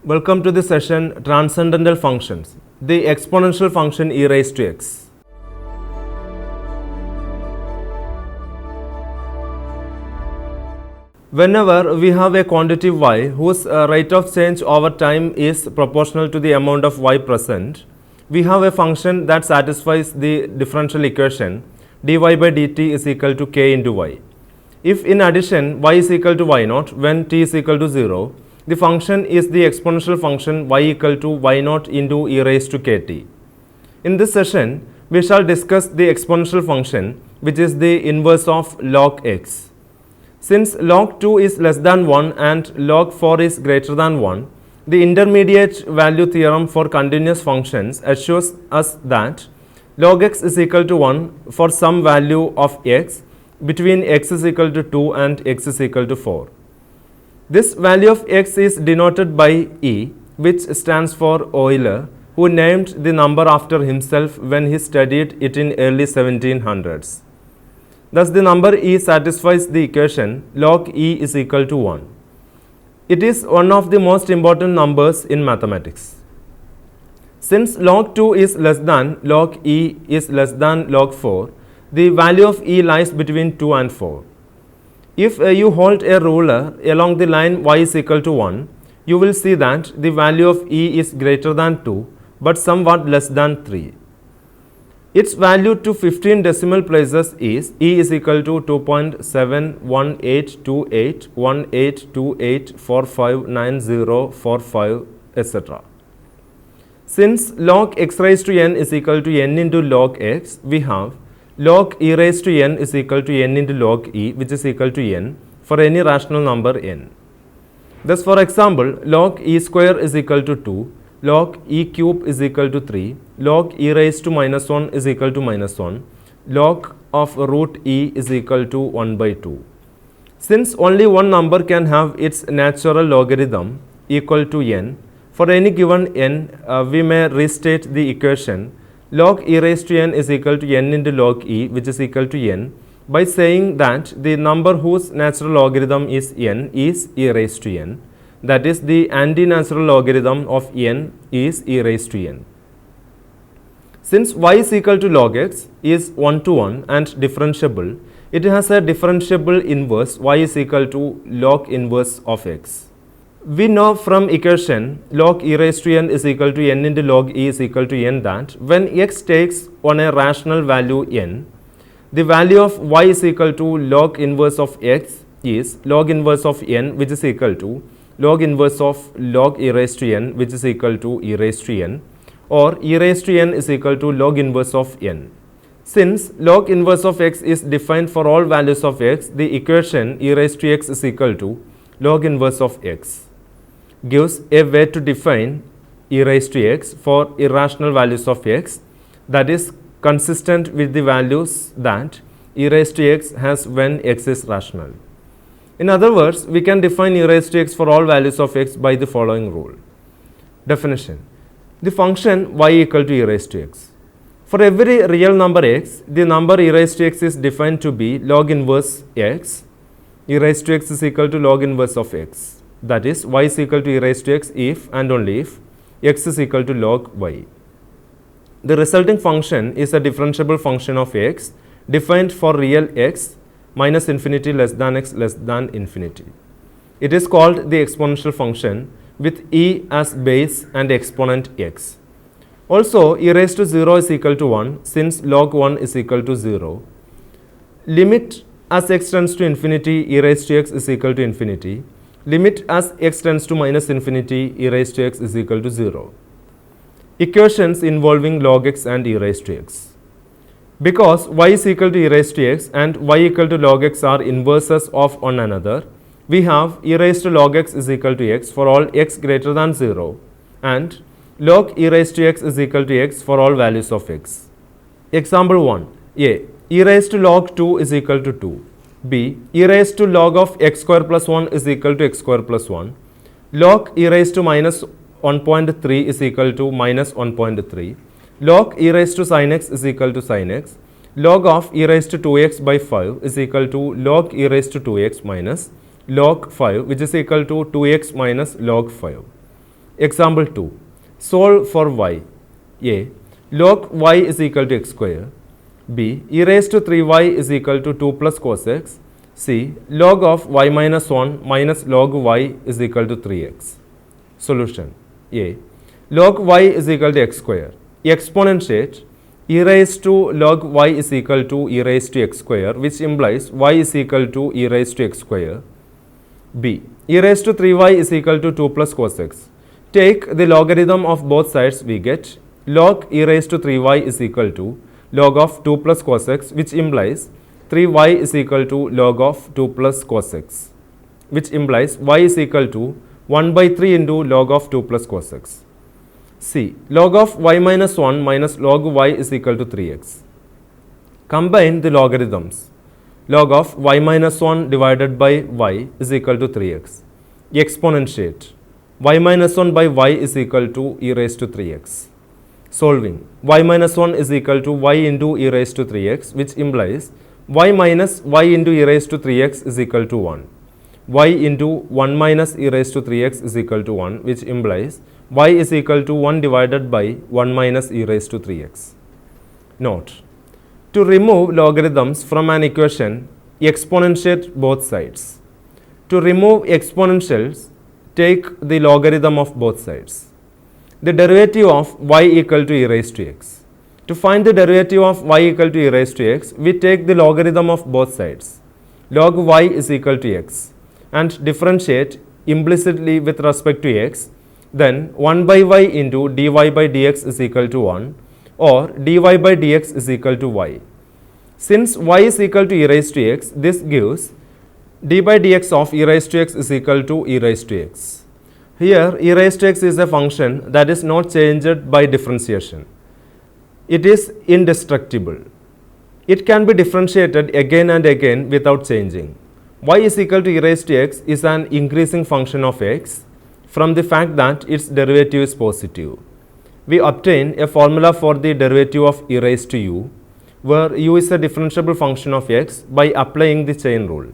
Welcome to the session Transcendental Functions, the exponential function e raised to x. Whenever we have a quantity y whose rate of change over time is proportional to the amount of y present, we have a function that satisfies the differential equation dy by dt is equal to k into y. If in addition y is equal to y naught when t is equal to 0, the function is the exponential function y equal to y naught into e raised to kt. In this session, we shall discuss the exponential function which is the inverse of log x. Since log 2 is less than 1 and log 4 is greater than 1, the intermediate value theorem for continuous functions assures us that log x is equal to 1 for some value of x between x is equal to 2 and x is equal to 4. This value of x is denoted by E, which stands for Euler, who named the number after himself when he studied it in early 1700s. Thus, the number E satisfies the equation log E is equal to 1. It is one of the most important numbers in mathematics. Since log 2 is less than log E is less than log 4, the value of E lies between 2 and 4. If you hold a ruler along the line y is equal to 1, you will see that the value of E is greater than 2 but somewhat less than 3. Its value to 15 decimal places is E is equal to 2.718281828459045, etc. Since log x raised to n is equal to n into log x, we have log e raised to n is equal to n into log e, which is equal to n for any rational number n. Thus, for example, log e square is equal to 2, log e cube is equal to 3, log e raised to minus 1 is equal to minus 1, log of root e is equal to 1 by 2. Since only one number can have its natural logarithm equal to n, for any given n, we may restate the equation log e raised to n is equal to n into log e, which is equal to n, by saying that the number whose natural logarithm is n is e raised to n. That is, the anti-natural logarithm of n is e raised to n. Since y is equal to log x is 1 to 1 and differentiable, it has a differentiable inverse y is equal to log inverse of x. We know from equation log e raised to n is equal to n into log e is equal to n that when x takes on a rational value n, the value of y is equal to log inverse of x is log inverse of n, which is equal to log inverse of log e raised to n, which is equal to e raised to n, or e raised to n is equal to log inverse of n. Since log inverse of x is defined for all values of x, the equation e raised to x is equal to log inverse of x gives a way to define e raised to x for irrational values of x that is consistent with the values that e raised to x has when x is rational. In other words, we can define e raised to x for all values of x by the following rule. Definition: the function y equal to e raised to x. For every real number x, the number e raised to x is defined to be log inverse x. E raised to x is equal to log inverse of x. That is, y is equal to e raised to x if and only if x is equal to log y. The resulting function is a differentiable function of x defined for real x minus infinity less than x less than infinity. It is called the exponential function with e as base and exponent x. Also, e raised to 0 is equal to 1 since log 1 is equal to 0. Limit as x tends to infinity, e raised to x is equal to infinity. Limit as x tends to minus infinity, e raised to x is equal to 0. Equations involving log x and e raised to x. Because y is equal to e raised to x and y equal to log x are inverses of one another, we have e raised to log x is equal to x for all x greater than 0 and log e raised to x is equal to x for all values of x. Example 1. A. E raised to log 2 is equal to 2. B. E raised to log of x square plus 1 is equal to x square plus 1. Log e raised to minus 1.3 is equal to minus 1.3. Log e raised to sin x is equal to sin x. Log of e raised to 2x by 5 is equal to log e raised to 2x minus log 5, which is equal to 2x minus log 5. Example 2. Solve for y. A. Log y is equal to x square. B. E raised to 3y is equal to 2 plus cos x. C. Log of y minus 1 minus log y is equal to 3x. Solution. A. Log y is equal to x square. Exponentiate e raised to log y is equal to e raised to x square, which implies y is equal to e raised to x square. B. E raised to 3y is equal to 2 plus cos x. Take the logarithm of both sides, we get log e raised to 3y is equal to log of 2 plus cos x, which implies 3y is equal to log of 2 plus cos x, which implies y is equal to 1 by 3 into log of 2 plus cos x. C. Log of y minus 1 minus log y is equal to 3x. Combine the logarithms. Log of y minus 1 divided by y is equal to 3x. Exponentiate. Y minus 1 by y is equal to e raised to 3x. Solving. Y minus 1 is equal to y into e raised to 3x, which implies y minus y into e raised to 3x is equal to 1. Y into 1 minus e raised to 3x is equal to 1, which implies y is equal to 1 divided by 1 minus e raised to 3x. Note. To remove logarithms from an equation, exponentiate both sides. To remove exponentials, take the logarithm of both sides. The derivative of y equal to e raised to x. To find the derivative of y equal to e raised to x, we take the logarithm of both sides. Log y is equal to x and differentiate implicitly with respect to x. Then 1 by y into dy by dx is equal to 1 or dy by dx is equal to y. Since y is equal to e raised to x, this gives d by dx of e raised to x is equal to e raised to x. Here e raised to x is a function that is not changed by differentiation. It is indestructible. It can be differentiated again and again without changing. Y is equal to e raised to x is an increasing function of x from the fact that its derivative is positive. We obtain a formula for the derivative of e raised to u, where u is a differentiable function of x by applying the chain rule.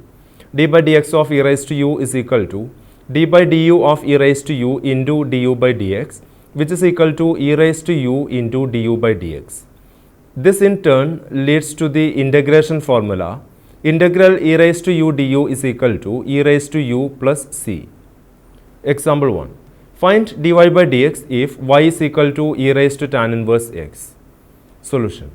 D by dx of e raised to u is equal to d by du of e raised to u into du by dx, which is equal to e raised to u into du by dx. This in turn leads to the integration formula. Integral e raised to u du is equal to e raised to u plus c. Example 1. Find dy by dx if y is equal to e raised to tan inverse x. Solution.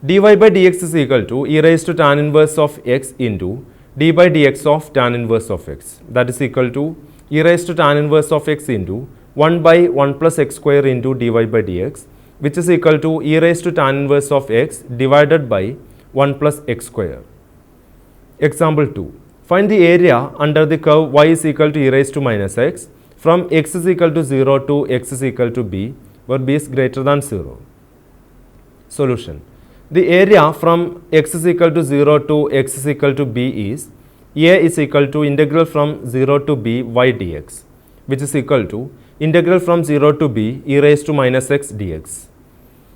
Dy by dx is equal to e raised to tan inverse of x into d by dx of tan inverse of x. That is equal to e raised to tan inverse of x into 1 by 1 plus x square into dy by dx, which is equal to e raised to tan inverse of x divided by 1 plus x square. Example 2. Find the area under the curve y is equal to e raised to minus x from x is equal to 0 to x is equal to b, where b is greater than 0. Solution. The area from x is equal to 0 to x is equal to b is a is equal to integral from 0 to b y dx, which is equal to integral from 0 to b e raised to minus x dx.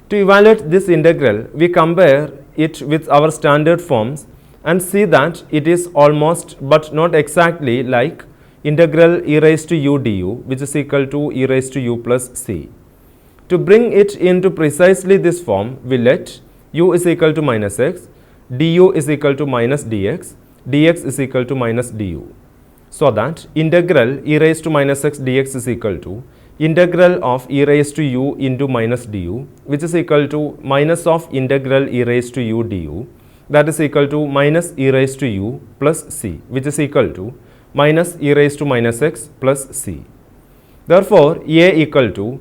To evaluate this integral, we compare it with our standard forms and see that it is almost but not exactly like integral e raised to u du, which is equal to e raised to u plus c. To bring it into precisely this form, we let u is equal to minus x, du is equal to minus dx, dx is equal to minus du. So that integral e raised to minus x dx is equal to integral of e raised to u into minus du, which is equal to minus of integral e raised to u du, that is equal to minus e raised to u plus c, which is equal to minus e raised to minus x plus c. Therefore, a equal to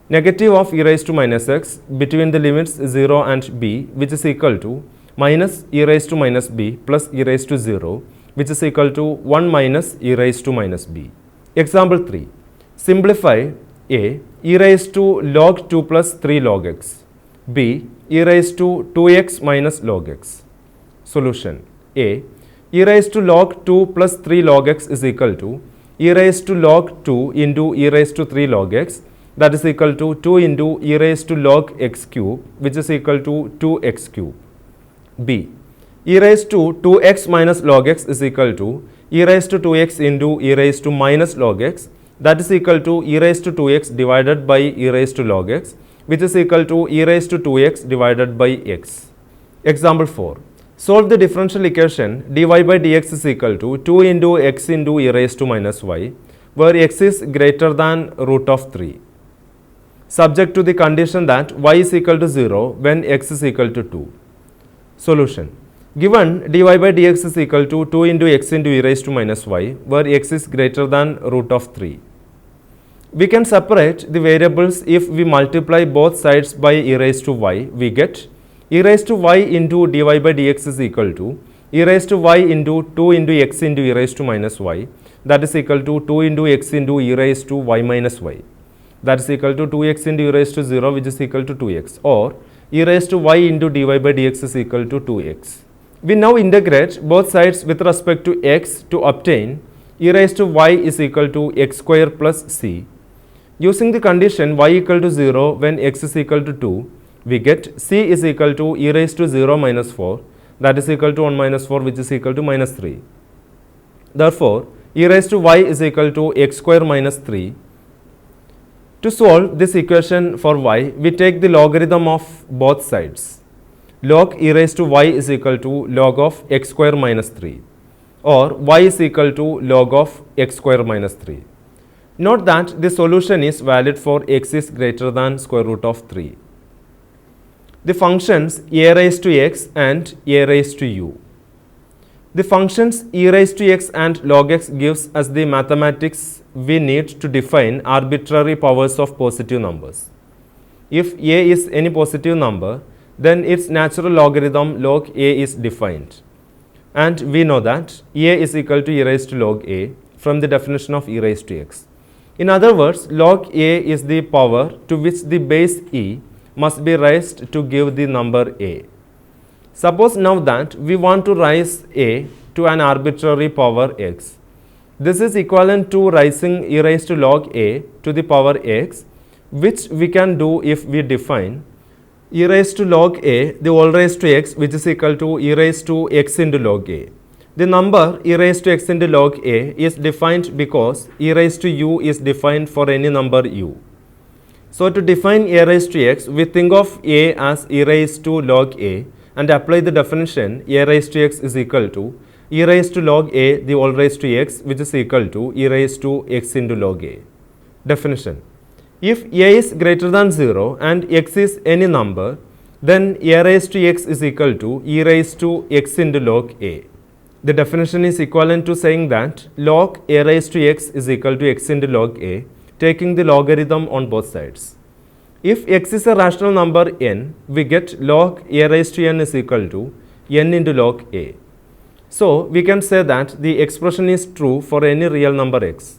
negative of e raised to minus x between the limits 0 and b, which is equal to minus e raised to minus b plus e raised to 0, which is equal to 1 minus e raised to minus b. Example 3. Simplify a e raised to log 2 plus 3 log x, b e raised to 2x minus log x. Solution. A e raised to log 2 plus 3 log x is equal to e raised to log 2 into e raised to 3 log x, that is equal to 2 into e raised to log x cube, which is equal to 2x cube. B e raised to 2x minus log x is equal to e raised to 2x into e raised to minus log x, that is equal to e raised to 2x divided by e raised to log x, which is equal to e raised to 2x divided by x. Example 4. Solve the differential equation dy by dx is equal to 2 into x into e raised to minus y, where x is greater than root of 3, subject to the condition that y is equal to 0 when x is equal to 2. Solution. Given dy by dx is equal to 2 into x into e raised to minus y, where x is greater than root of 3. We can separate the variables. If we multiply both sides by e raised to y, we get e raised to y into dy by dx is equal to e raised to y into 2 into x into e raised to minus y, that is equal to 2 into x into e raised to y minus y, that is equal to 2x into e raised to 0, which is equal to 2x, or e raised to y into dy by dx is equal to 2x. We now integrate both sides with respect to x to obtain e raised to y is equal to x square plus c. Using the condition y equal to 0 when x is equal to 2, we get c is equal to e raised to 0 minus 4, that is equal to 1 minus 4, which is equal to minus 3. Therefore, e raised to y is equal to x square minus 3. To solve this equation for y, we take the logarithm of both sides. Log e raised to y is equal to log of x square minus 3, or y is equal to log of x square minus 3. Note that the solution is valid for x is greater than square root of 3. The functions a raised to x and a raised to u. The functions e raised to x and log x gives us the mathematics we need to define arbitrary powers of positive numbers. If a is any positive number, then its natural logarithm log a is defined. And we know that a is equal to e raised to log a from the definition of e raised to x. In other words, log a is the power to which the base e must be raised to give the number a. Suppose now that we want to raise a to an arbitrary power x. This is equivalent to raising e raised to log a to the power x, which we can do if we define e raised to log a the whole raised to x, which is equal to e raised to x into log a. The number e raised to x into log a is defined because e raised to u is defined for any number u. So to define a raised to x, we think of a as e raised to log a and apply the definition a raised to x is equal to e raised to log a the whole raised to x, which is equal to e raised to x into log a. Definition. If a is greater than 0 and x is any number, then a raised to x is equal to e raised to x into log a. The definition is equivalent to saying that log a raised to x is equal to x into log a, taking the logarithm on both sides. If x is a rational number n, we get log a raised to n is equal to n into log a. So we can say that the expression is true for any real number x.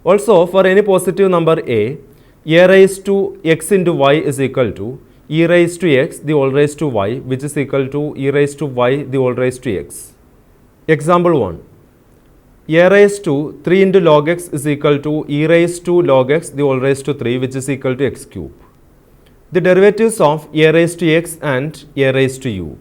Also, for any positive number a raised to x into y is equal to e raised to x the whole raised to y, which is equal to e raised to y the whole raised to x. Example 1. A raised to 3 into log x is equal to e raised to log x the whole raised to 3, which is equal to x cube. The derivatives of a raised to x and a raised to u.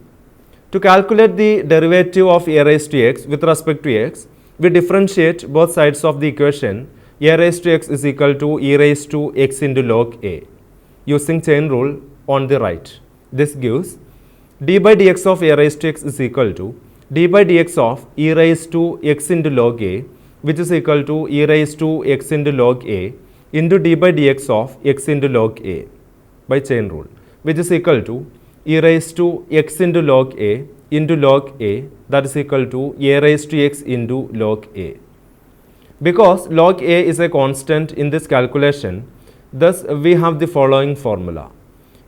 To calculate the derivative of a raised to x with respect to x, we differentiate both sides of the equation a raised to x is equal to e raised to x into log a using chain rule on the right. This gives d by dx of a raised to x is equal to d by dx of e raised to x into log a, which is equal to e raised to x into log a into d by dx of x into log a by chain rule, which is equal to e raised to x into log a, that is equal to a raised to x into log a. Because log a is a constant in this calculation, thus we have the following formula.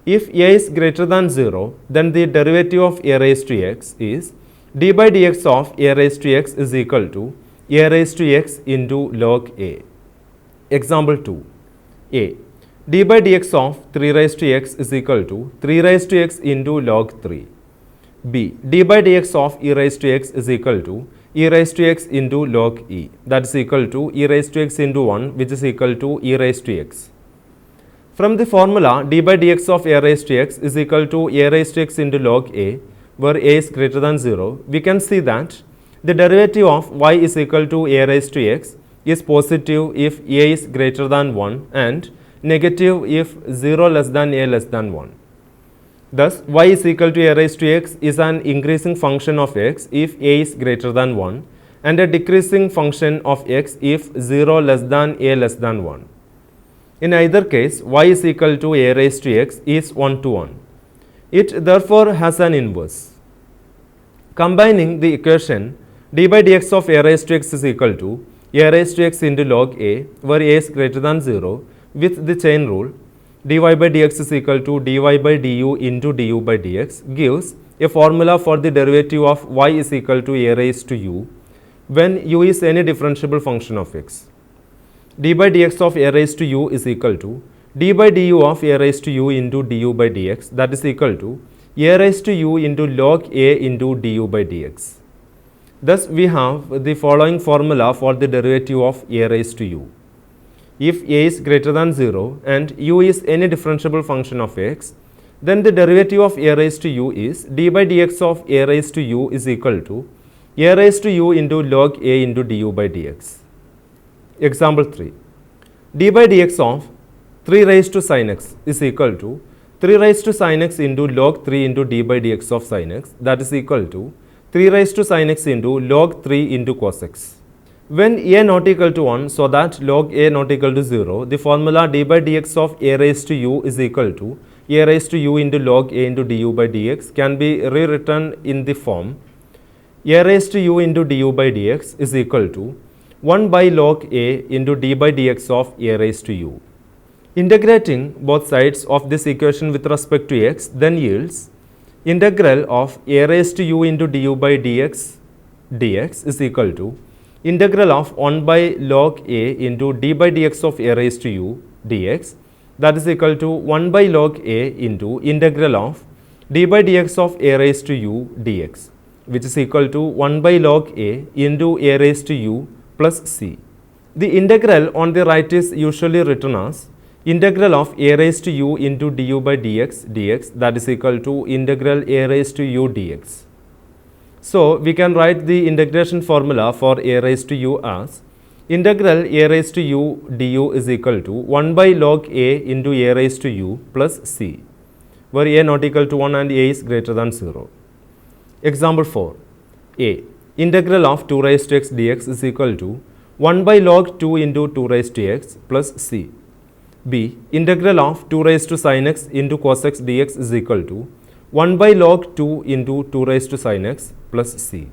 If a is greater than 0, then the derivative of a raised to x is d by dx of a raised to x is equal to a raised to x into log a. Example 2. A. D by dx of 3 raised to x is equal to 3 raised to x into log 3. B. D by dx of e raised to x is equal to e raised to x into log e, that is equal to e raised to x into 1, which is equal to e raised to x. From the formula d by dx of a raised to x is equal to a raised to x into log a, where a is greater than 0, we can see that the derivative of y is equal to a raised to x is positive if a is greater than 1 and negative if 0 less than a less than 1. Thus, y is equal to a raised to x is an increasing function of x if a is greater than 1 and a decreasing function of x if 0 less than a less than 1. In either case, y is equal to a raised to x is 1 to 1. It therefore has an inverse. Combining the equation d by dx of a raised to x is equal to a raised to x into log a, where a is greater than 0, with the chain rule, dy by dx is equal to dy by du into du by dx, gives a formula for the derivative of y is equal to a raised to u when u is any differentiable function of x. D by dx of a raised to u is equal to d by du of a raised to u into du by dx, that is equal to a raised to u into log a into du by dx. Thus, we have the following formula for the derivative of a raised to u. If a is greater than 0 and u is any differentiable function of x, then the derivative of a raised to u is d by dx of a raised to u is equal to a raised to u into log a into du by dx. Example 3. D by dx of 3 raised to sin x is equal to 3 raised to sin x into log 3 into d by dx of sin x, that is equal to 3 raised to sin x into log 3 into cos x. When a not equal to 1, so that log a not equal to 0, the formula d by dx of a raised to u is equal to a raised to u into log a into du by dx can be rewritten in the form a raised to u into du by dx is equal to 1 by log a into d by dx of a raised to u. Integrating both sides of this equation with respect to x then yields integral of a raised to u into du by dx is equal to integral of 1 by log a into d by dx of a raised to u dx, that is equal to 1 by log a into integral of d by dx of a raised to u dx, which is equal to 1 by log a into a raised to u plus c. The integral on the right is usually written as integral of a raised to u into du by dx, that is equal to integral a raised to u dx. So, we can write the integration formula for a raised to u as integral a raised to u du is equal to 1 by log a into a raised to u plus c, where a not equal to 1 and a is greater than 0. Example 4. A. Integral of 2 raised to x dx is equal to 1 by log 2 into 2 raised to x plus c. B. Integral of 2 raised to sin x into cos x dx is equal to 1 by log 2 into 2 raised to sin x plus c.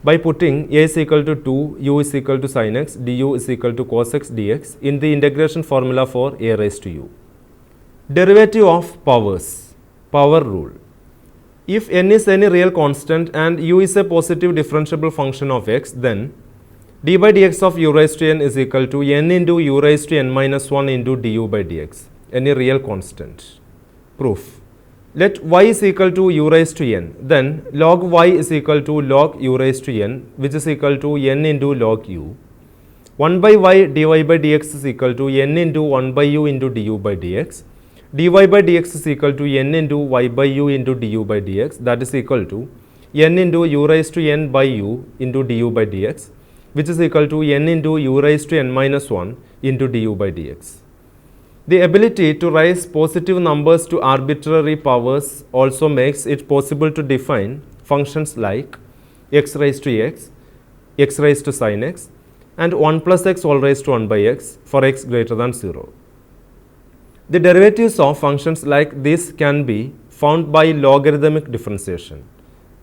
By putting a is equal to 2, u is equal to sin x, du is equal to cos x dx in the integration formula for a raised to u. Derivative of powers, power rule. If n is any real constant and u is a positive differentiable function of x, then d by dx of u raised to n is equal to n into u raised to n minus 1 into du by dx, any real constant. Proof. Let y is equal to u raised to n, then log y is equal to log u raised to n, which is equal to n into log u. 1 by y dy by dx is equal to n into 1 by u into du by dx. dy by dx is equal to n into y by u into du by dx, that is equal to n into u raised to n by u into du by dx, which is equal to n into u raised to n minus 1 into du by dx. The ability to raise positive numbers to arbitrary powers also makes it possible to define functions like x raised to x, x raised to sin x, and 1 plus x all raised to 1 by x for x greater than 0. The derivatives of functions like this can be found by logarithmic differentiation.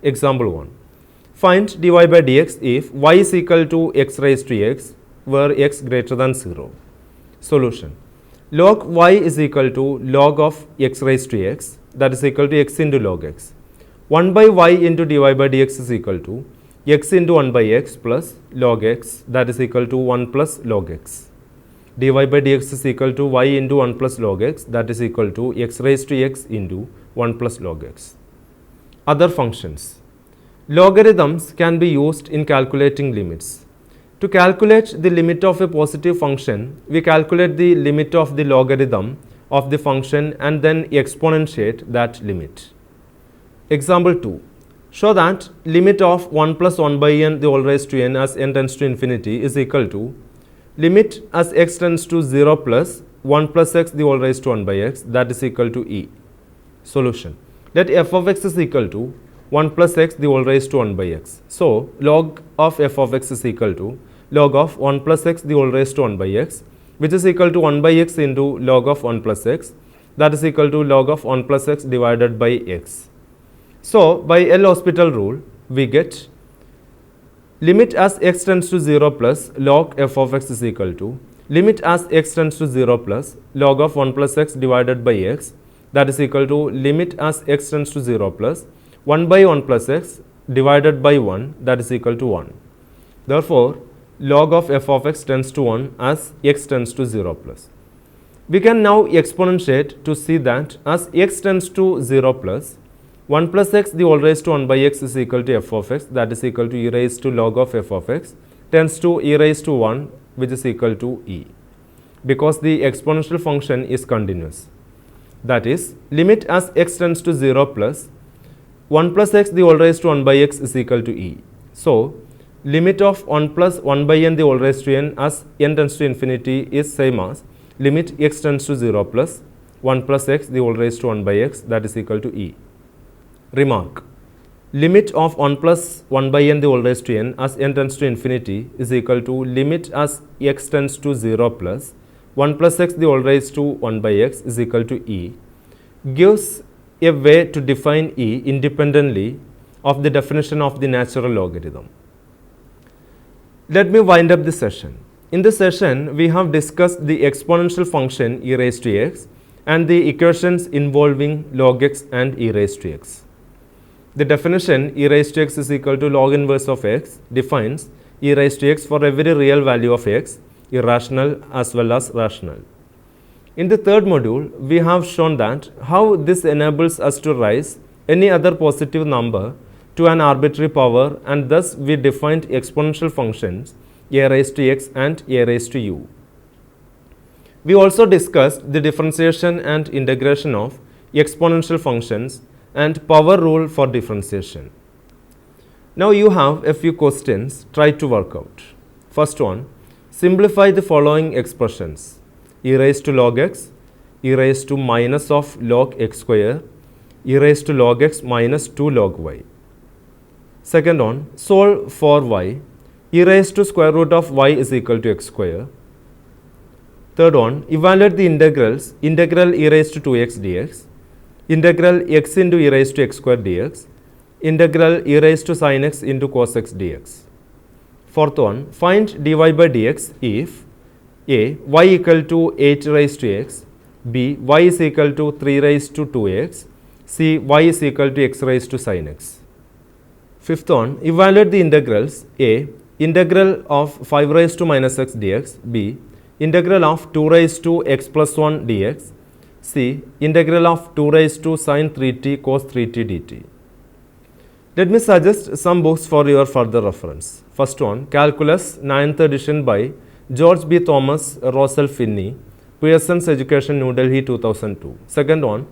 Example 1. Find dy by dx if y is equal to x raised to x, where x greater than 0. Solution. Log y is equal to log of x raised to x, that is equal to x into log x. 1 by y into dy by dx is equal to x into 1 by x plus log x, that is equal to 1 plus log x. dy by dx is equal to y into 1 plus log x, that is equal to x raised to x into 1 plus log x. Other functions. Logarithms can be used in calculating limits. To calculate the limit of a positive function, we calculate the limit of the logarithm of the function and then exponentiate that limit. Example 2. Show that limit of 1 plus 1 by n the whole raised to n as n tends to infinity is equal to limit as x tends to 0 plus 1 plus x the whole raised to 1 by x, that is equal to e. Solution. Let f of x is equal to 1 plus x the whole raised to 1 by x. So, log of f of x is equal to log of 1 plus x the whole raised to 1 by x, which is equal to 1 by x into log of 1 plus x, that is equal to log of 1 plus x divided by x. So, by L'Hospital rule, we get limit as x tends to 0 plus log f of x is equal to limit as x tends to 0 plus log of 1 plus x divided by x, that is equal to limit as x tends to 0 plus 1 by 1 plus x divided by 1, that is equal to 1. Therefore, log of f of x tends to 1 as x tends to 0 plus. We can now exponentiate to see that as x tends to 0 plus 1 plus x the whole raised to 1 by x is equal to f of x, that is equal to e raised to log of f of x tends to e raised to 1, which is equal to e, because the exponential function is continuous. That is, limit as x tends to 0 plus 1 plus x the whole raised to 1 by x is equal to e. So, limit of 1 plus 1 by n the whole raised to n as n tends to infinity is same as limit x tends to 0 plus 1 plus x the whole raised to 1 by x, that is equal to e. Remark. Limit of 1 plus 1 by n the whole raised to n as n tends to infinity is equal to limit as x tends to 0 plus 1 plus x the whole raised to 1 by x is equal to e gives a way to define e independently of the definition of the natural logarithm. Let me wind up the session. In this session, we have discussed the exponential function e raised to x and the equations involving log x and e raised to x. The definition e raised to x is equal to log inverse of x defines e raised to x for every real value of x, irrational as well as rational. In the third module, we have shown that how this enables us to raise any other positive number to an arbitrary power, and thus we defined exponential functions a raised to x and a raised to u. We also discussed the differentiation and integration of exponential functions and power rule for differentiation. Now you have a few questions, try to work out. First one, simplify the following expressions: e raised to log x, e raised to minus of log x square, e raised to log x minus 2 log y. Second one, solve for y, e raised to square root of y is equal to x square. Third one, evaluate the integrals, integral e raised to 2x dx, integral x into e raised to x square dx, integral e raised to sin x into cos x dx. Fourth one, find dy by dx if a. y equal to 8 raised to x, b. y is equal to 3 raised to 2x, c. y is equal to x raised to sin x. Fifth one, evaluate the integrals a. integral of 5 raised to minus x dx, b. integral of 2 raised to x plus 1 dx, c. integral of 2 raised to sin 3t cos 3t dt. Let me suggest some books for your further reference. First one, Calculus 9th edition by George B. Thomas, Russell Finney, Pearson's Education, New Delhi 2002. Second one,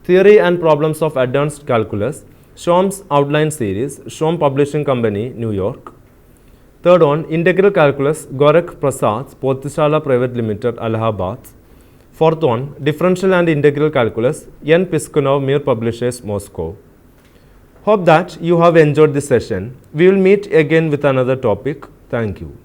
Theory and Problems of Advanced Calculus, Shom's Outline Series, Shom Publishing Company, New York. Third one, Integral Calculus, Gorakh Prasad, Pothshala Private Limited, Allahabad. Fourth one, Differential and Integral Calculus, N. Piskunov, Mir Publishers, Moscow. Hope that you have enjoyed this session. We will meet again with another topic. Thank you.